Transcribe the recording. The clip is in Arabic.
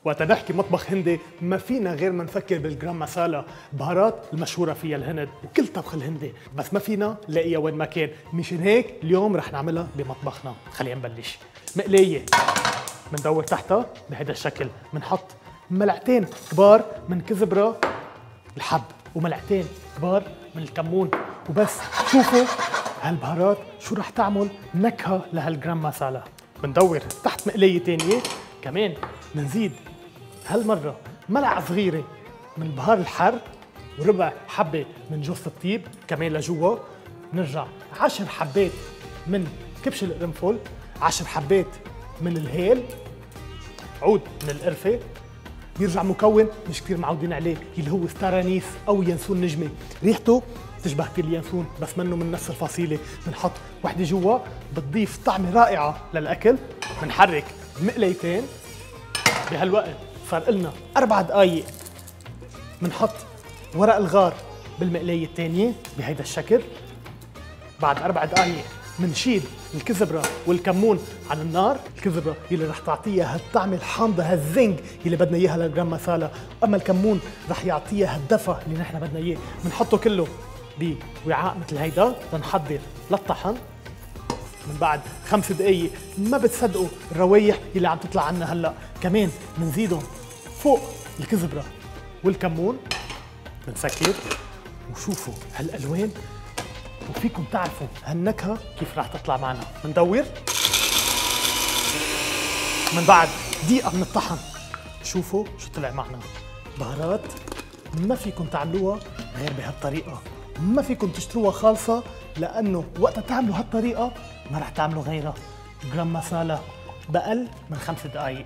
وقت نحكي مطبخ هندي ما فينا غير ما نفكر بالجرام مسالا، بهارات المشهورة فيها الهند وكل طبخ الهندي، بس ما فينا نلاقيها وين ما كان، مشان هيك اليوم رح نعملها بمطبخنا. خلينا نبلش. مقلية بندور تحتها بهذا الشكل، بنحط ملعقتين كبار من كزبرة الحب وملعقتين كبار من الكمون وبس. شوفوا هالبهارات شو رح تعمل نكهة لهالجرام مسالا. بندور تحت مقلية تانية كمان، بنزيد هالمرة ملعقة صغيرة من بهار الحر وربع حبة من جوز الطيب كمان لجوا. نرجع 10 حبات من كبش القرنفل، 10 حبات من الهيل، عود من القرفة. بيرجع مكون مش كثير معودين عليه اللي هو ستارانيس او ينسون نجمة، ريحته بتشبه كثير اليانسون بس منه من نفس الفصيلة. بنحط وحدة جوا بتضيف طعمة رائعة للأكل. بنحرك مقليتين. بهالوقت صار لنا 4 دقايق. بنحط ورق الغار بالمقلية الثانية بهيدا الشكل. بعد 4 دقايق بنشيل الكزبرة والكمون عن النار، الكزبرة اللي رح تعطيها هالطعمة الحامضة هالزنج اللي بدنا اياها للجرام مسالا، اما الكمون رح يعطيها هالدفى اللي نحن بدنا اياه. بنحطه كله بوعاء مثل هيدا لنحضر للطحن. من بعد 5 دقايق ما بتصدقوا الروايح اللي عم تطلع عنا هلا، كمان بنزيدهم فوق الكزبرة والكمون. بنسكر وشوفوا هالالوان وفيكم تعرفوا هالنكهة كيف راح تطلع معنا. بندور من بعد دقيقة من الطحن. شوفوا شو طلع معنا. بهارات ما فيكم تعملوها غير بهالطريقة، ما فيكم تشتروها خالصة، لأنه وقت تعملوا هالطريقة ما راح تعملوا غيرها. جرام مسالا بأقل من 5 دقايق.